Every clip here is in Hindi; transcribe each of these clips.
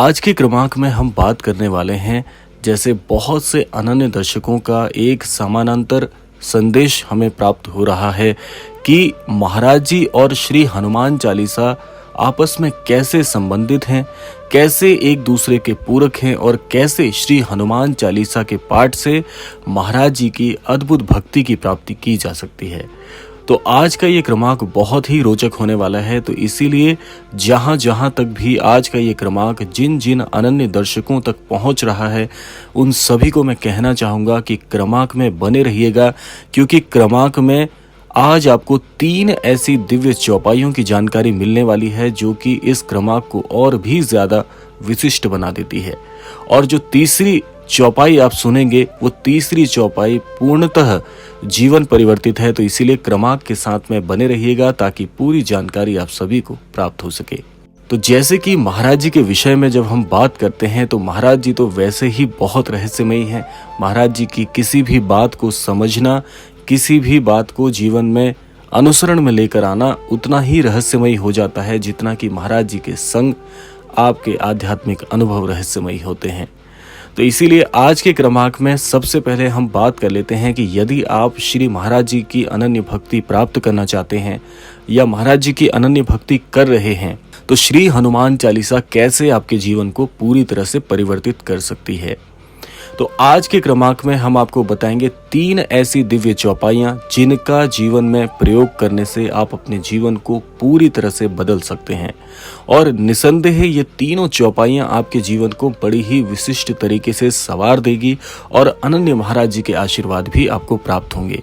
आज के क्रमांक में हम बात करने वाले हैं जैसे बहुत से अनन्य दर्शकों का एक समानांतर संदेश हमें प्राप्त हो रहा है कि महाराज जी और श्री हनुमान चालीसा आपस में कैसे संबंधित हैं, कैसे एक दूसरे के पूरक हैं और कैसे श्री हनुमान चालीसा के पाठ से महाराज जी की अद्भुत भक्ति की प्राप्ति की जा सकती है। तो आज का ये क्रमांक बहुत ही रोचक होने वाला है, तो इसीलिए जहां जहां तक भी आज का ये क्रमांक जिन जिन अनन्य दर्शकों तक पहुंच रहा है उन सभी को मैं कहना चाहूँगा कि क्रमांक में बने रहिएगा, क्योंकि क्रमांक में आज आपको 3 ऐसी दिव्य चौपाइयों की जानकारी मिलने वाली है जो कि इस क्रमांक को और भी ज़्यादा विशिष्ट बना देती है। और जो तीसरी चौपाई आप सुनेंगे वो तीसरी चौपाई पूर्णतः जीवन परिवर्तित है, तो इसीलिए क्रमांक के साथ में बने रहिएगा ताकि पूरी जानकारी आप सभी को प्राप्त हो सके। तो जैसे कि महाराज जी के विषय में जब हम बात करते हैं तो महाराज जी तो वैसे ही बहुत रहस्यमयी हैं। महाराज जी की किसी भी बात को समझना, किसी भी बात को जीवन में अनुसरण में लेकर आना उतना ही रहस्यमयी हो जाता है जितना कि महाराज जी के संग आपके आध्यात्मिक अनुभव रहस्यमयी होते हैं। तो इसीलिए आज के क्रमांक में सबसे पहले हम बात कर लेते हैं कि यदि आप श्री महाराज जी की अनन्य भक्ति प्राप्त करना चाहते हैं या महाराज जी की अनन्य भक्ति कर रहे हैं तो श्री हनुमान चालीसा कैसे आपके जीवन को पूरी तरह से परिवर्तित कर सकती है। तो आज के क्रमांक में हम आपको बताएंगे 3 ऐसी दिव्य चौपाइयां जिनका जीवन में प्रयोग करने से आप अपने जीवन को पूरी तरह से बदल सकते हैं। और निसंदेह ये तीनों चौपाइयां आपके जीवन को बड़ी ही विशिष्ट तरीके से संवार देगी और अनन्य महाराज जी के आशीर्वाद भी आपको प्राप्त होंगे।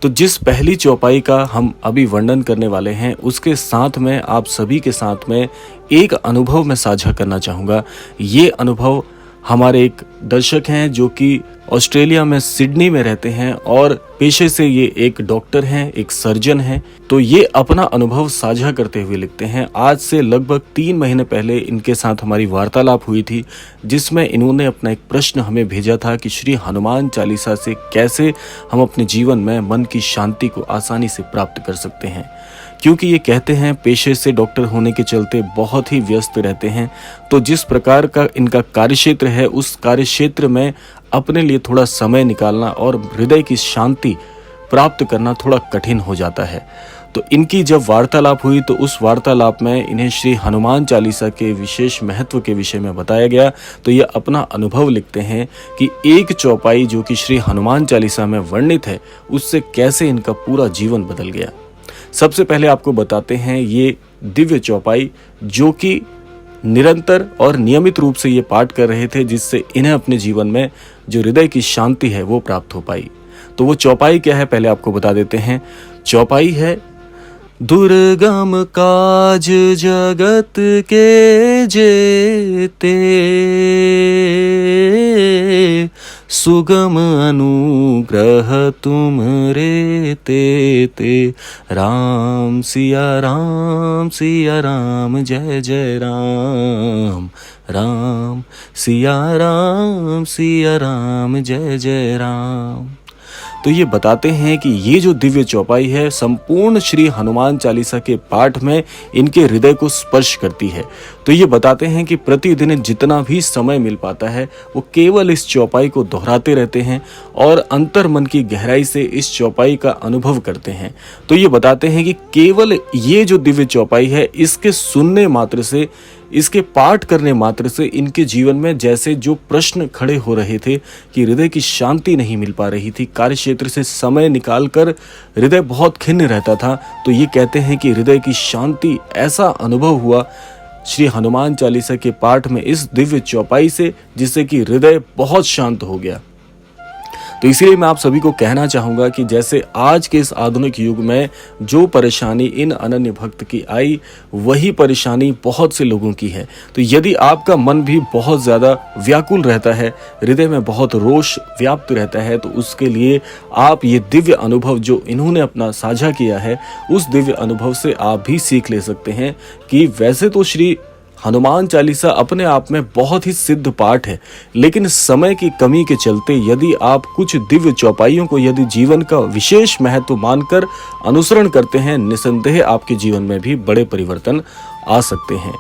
तो जिस पहली चौपाई का हम अभी वर्णन करने वाले हैं उसके साथ में आप सभी के साथ में एक अनुभव मैं साझा करना चाहूँगा। ये अनुभव हमारे एक दर्शक हैं जो कि ऑस्ट्रेलिया में सिडनी में रहते हैं और पेशे से ये एक डॉक्टर हैं, एक सर्जन हैं। तो ये अपना अनुभव साझा करते हुए लिखते हैं। आज से लगभग 3 महीने पहले इनके साथ हमारी वार्तालाप हुई थी जिसमें इन्होंने अपना एक प्रश्न हमें भेजा था कि श्री हनुमान चालीसा से कैसे हम अपने जीवन में मन की शांति को आसानी से प्राप्त कर सकते हैं। क्योंकि ये कहते हैं पेशे से डॉक्टर होने के चलते बहुत ही व्यस्त रहते हैं, तो जिस प्रकार का इनका कार्यक्षेत्र है उस कार्यक्षेत्र में अपने लिए थोड़ा समय निकालना और हृदय की शांति प्राप्त करना थोड़ा कठिन हो जाता है। तो इनकी जब वार्तालाप हुई तो उस वार्तालाप में इन्हें श्री हनुमान चालीसा के विशेष महत्व के विषय में बताया गया। तो ये अपना अनुभव लिखते हैं कि एक चौपाई जो कि श्री हनुमान चालीसा में वर्णित है उससे कैसे इनका पूरा जीवन बदल गया। सबसे पहले आपको बताते हैं ये दिव्य चौपाई जो कि निरंतर और नियमित रूप से ये पाठ कर रहे थे जिससे इन्हें अपने जीवन में जो हृदय की शांति है वो प्राप्त हो पाई। तो वो चौपाई क्या है पहले आपको बता देते हैं। चौपाई है, दुर्गम काज जगत के जेते, सुगम अनुग्रह तुम रे ते, राम सिया राम जय जय राम, राम सिया राम जय जय राम। तो ये बताते हैं कि ये जो दिव्य चौपाई है संपूर्ण श्री हनुमान चालीसा के पाठ में इनके हृदय को स्पर्श करती है। तो ये बताते हैं कि प्रतिदिन जितना भी समय मिल पाता है वो केवल इस चौपाई को दोहराते रहते हैं और अंतर मन की गहराई से इस चौपाई का अनुभव करते हैं। तो ये बताते हैं कि केवल ये जो दिव्य चौपाई है इसके सुनने मात्र से, इसके पाठ करने मात्र से इनके जीवन में जैसे जो प्रश्न खड़े हो रहे थे कि हृदय की शांति नहीं मिल पा रही थी, कार्यक्षेत्र से समय निकालकर हृदय बहुत खिन्न रहता था, तो ये कहते हैं कि हृदय की शांति ऐसा अनुभव हुआ श्री हनुमान चालीसा के पाठ में इस दिव्य चौपाई से जिससे कि हृदय बहुत शांत हो गया। तो इसीलिए मैं आप सभी को कहना चाहूँगा कि जैसे आज के इस आधुनिक युग में जो परेशानी इन अनन्य भक्त की आई वही परेशानी बहुत से लोगों की है। तो यदि आपका मन भी बहुत ज़्यादा व्याकुल रहता है, हृदय में बहुत रोष व्याप्त रहता है, तो उसके लिए आप ये दिव्य अनुभव जो इन्होंने अपना साझा किया है उस दिव्य अनुभव से आप भी सीख ले सकते हैं कि वैसे तो श्री हनुमान चालीसा अपने आप में बहुत ही सिद्ध पाठ है, लेकिन समय की कमी के चलते यदि आप कुछ दिव्य चौपाइयों को यदि जीवन का विशेष महत्व मानकर अनुसरण करते हैं, निसंदेह आपके जीवन में भी बड़े परिवर्तन आ सकते हैं।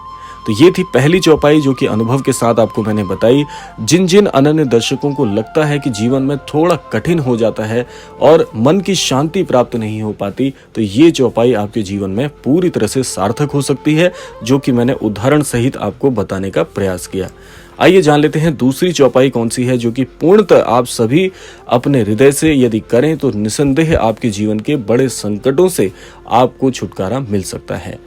तो ये थी पहली चौपाई जो कि अनुभव के साथ आपको मैंने बताई। जिन जिन अनन्य दर्शकों को लगता है कि जीवन में थोड़ा कठिन हो जाता है और मन की शांति प्राप्त नहीं हो पाती, तो ये चौपाई आपके जीवन में पूरी तरह से सार्थक हो सकती है, जो कि मैंने उदाहरण सहित आपको बताने का प्रयास किया। आइए जान लेते हैं दूसरी चौपाई कौन सी है, जो कि पूर्णतः आप सभी अपने हृदय से यदि करें तो निसंदेह आपके जीवन के बड़े संकटों से आपको छुटकारा मिल सकता है।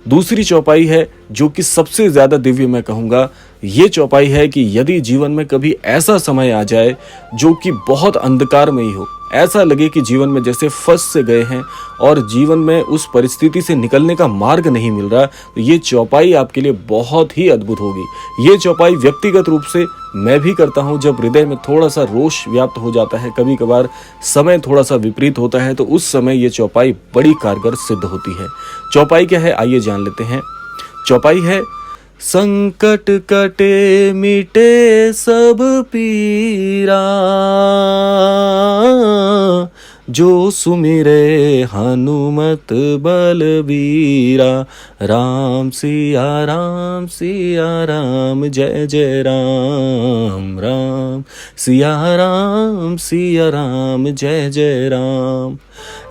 दूसरी चौपाई है जो कि सबसे ज्यादा दिव्य मैं कहूंगा, ये चौपाई है कि यदि जीवन में कभी ऐसा समय आ जाए जो कि बहुत अंधकारमयी हो, ऐसा लगे कि जीवन में जैसे फंस से गए हैं और जीवन में उस परिस्थिति से निकलने का मार्ग नहीं मिल रहा, तो ये चौपाई आपके लिए बहुत ही अद्भुत होगी। ये चौपाई व्यक्तिगत रूप से मैं भी करता हूँ। जब हृदय में थोड़ा सा रोष व्याप्त हो जाता है, कभी कभार समय थोड़ा सा विपरीत होता है, तो उस समय ये चौपाई बड़ी कारगर सिद्ध होती है। चौपाई क्या है, आइए जान लेते हैं। चौपाई है, संकट कटे मिटे सब पीरा, जो सुमिरे हनुमत बलबीरा, राम सिया राम जय जय राम, राम सिया राम जय जय राम।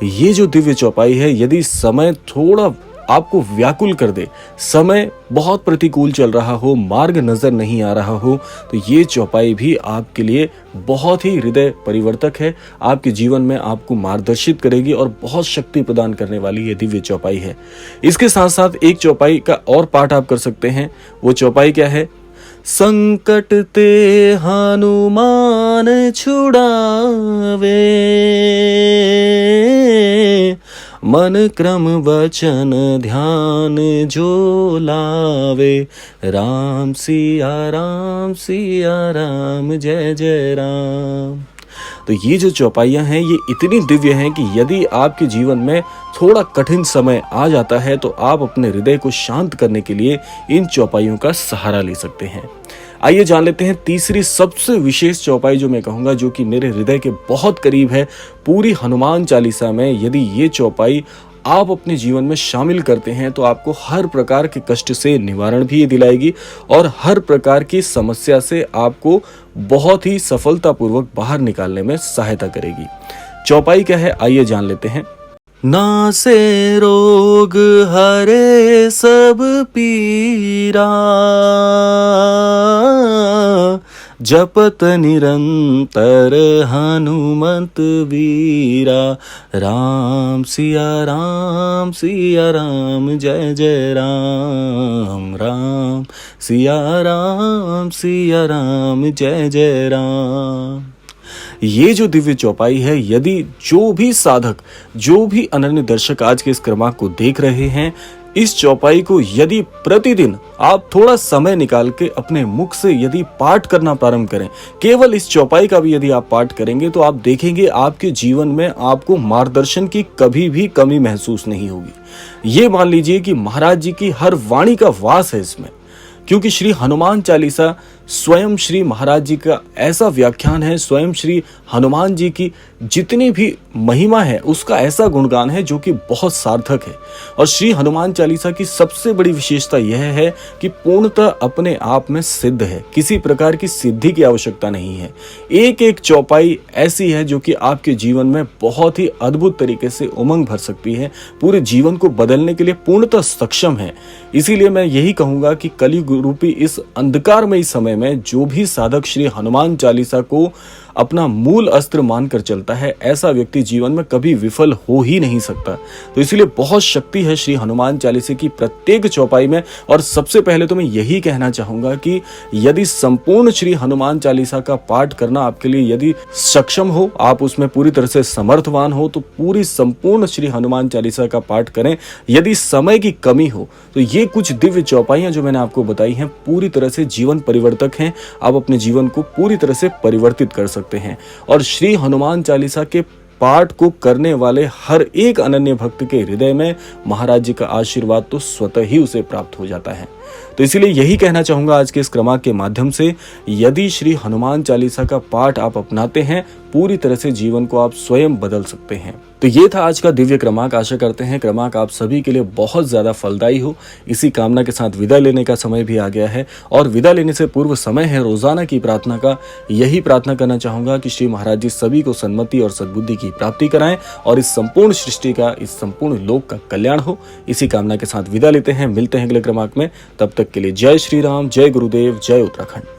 ये जो दिव्य चौपाई है, यदि समय थोड़ा आपको व्याकुल कर दे, समय बहुत प्रतिकूल चल रहा हो, मार्ग नजर नहीं आ रहा हो, तो ये चौपाई भी आपके लिए बहुत ही हृदय परिवर्तक है। आपके जीवन में आपको मार्गदर्शित करेगी और बहुत शक्ति प्रदान करने वाली ये दिव्य चौपाई है। इसके साथ साथ एक चौपाई का और पाठ आप कर सकते हैं। वो चौपाई क्या है, संकट ते हनुमान छुड़ावे, मन क्रम वचन ध्यान जो लावे, राम सिया राम जय जय राम। तो ये जो चौपाइयाँ हैं ये इतनी दिव्य हैं कि यदि आपके जीवन में थोड़ा कठिन समय आ जाता है तो आप अपने हृदय को शांत करने के लिए इन चौपाइयों का सहारा ले सकते हैं। आइए जान लेते हैं तीसरी सबसे विशेष चौपाई जो मैं कहूँगा, जो कि मेरे हृदय के बहुत करीब है। पूरी हनुमान चालीसा में यदि ये चौपाई आप अपने जीवन में शामिल करते हैं तो आपको हर प्रकार के कष्ट से निवारण भी ये दिलाएगी और हर प्रकार की समस्या से आपको बहुत ही सफलतापूर्वक बाहर निकालने में सहायता करेगी। चौपाई क्या है, आइए जान लेते हैं। नासे रोग हरे सब पीरा, जपत निरंतर हनुमत वीरा, राम सिया राम जय जय राम, राम सिया राम जय जय राम। ये जो दिव्य चौपाई है, यदि जो भी साधक, जो भी अनन्य दर्शक आज के इस क्रमांक को देख रहे हैं, इस चौपाई को यदि प्रतिदिन आप थोड़ा समय निकाल के अपने मुख से यदि पाठ करना प्रारंभ करें, केवल इस चौपाई का भी यदि आप पाठ करेंगे तो आप देखेंगे आपके जीवन में आपको मार्गदर्शन की कभी भी कमी महसूस नहीं होगी। ये मान लीजिए कि महाराज जी की हर वाणी का वास है इसमें, क्योंकि श्री हनुमान चालीसा स्वयं श्री महाराज जी का ऐसा व्याख्यान है, स्वयं श्री हनुमान जी की जितनी भी महिमा है उसका ऐसा गुणगान है जो कि बहुत सार्थक है। और श्री हनुमान चालीसा की सबसे बड़ी विशेषता यह है कि पूर्णतः अपने आप में सिद्ध है, किसी प्रकार की सिद्धि की आवश्यकता नहीं है। एक एक चौपाई ऐसी है जो कि आपके जीवन में बहुत ही अद्भुत तरीके से उमंग भर सकती है, पूरे जीवन को बदलने के लिए पूर्णतः सक्षम है। इसीलिए मैं यही कहूंगा कि कलयुग रूपी इस अंधकारमयी समय में जो भी साधक श्री हनुमान चालीसा को अपना मूल अस्त्र मानकर चलता है, ऐसा व्यक्ति जीवन में कभी विफल हो ही नहीं सकता। तो इसलिए बहुत शक्ति है श्री हनुमान चालीसे की प्रत्येक चौपाई में। और सबसे पहले तो मैं यही कहना चाहूंगा कि यदि संपूर्ण श्री हनुमान चालीसा का पाठ करना आपके लिए यदि सक्षम हो, आप उसमें पूरी तरह से समर्थवान हो, तो पूरी संपूर्ण श्री हनुमान चालीसा का पाठ करें। यदि समय की कमी हो तो ये कुछ दिव्य चौपाइयां जो मैंने आपको बताई हैं पूरी तरह से जीवन परिवर्तक हैं। आप अपने जीवन को पूरी तरह से परिवर्तित कर सकते हैं। और श्री हनुमान चालीसा के पाठ को करने वाले हर एक अनन्य भक्त के हृदय में महाराज जी का आशीर्वाद तो स्वतः ही उसे प्राप्त हो जाता है। तो इसीलिए यही कहना चाहूंगा आज के इस क्रमांक के माध्यम से, यदि श्री हनुमान चालीसा का पाठ आप अपनाते हैं, पूरी तरह से जीवन को आप स्वयं बदल सकते हैं। तो तो ये था आज का दिव्य क्रमांक। आशा करते हैं क्रमांक आप सभी के लिए बहुत ज़्यादा फलदायी हो। इसी कामना के साथ विदा लेने का समय भी आ गया है और विदा लेने से पूर्व समय है रोजाना की प्रार्थना का। यही प्रार्थना करना चाहूँगा कि श्री महाराज जी सभी को सन्मति और सद्बुद्धि की प्राप्ति कराएं और इस संपूर्ण सृष्टि का, इस संपूर्ण लोक का कल्याण हो। इसी कामना के साथ विदा लेते हैं, मिलते हैं अगले क्रमांक में। तब तक के लिए जय श्री राम, जय गुरुदेव, जय उत्तराखंड।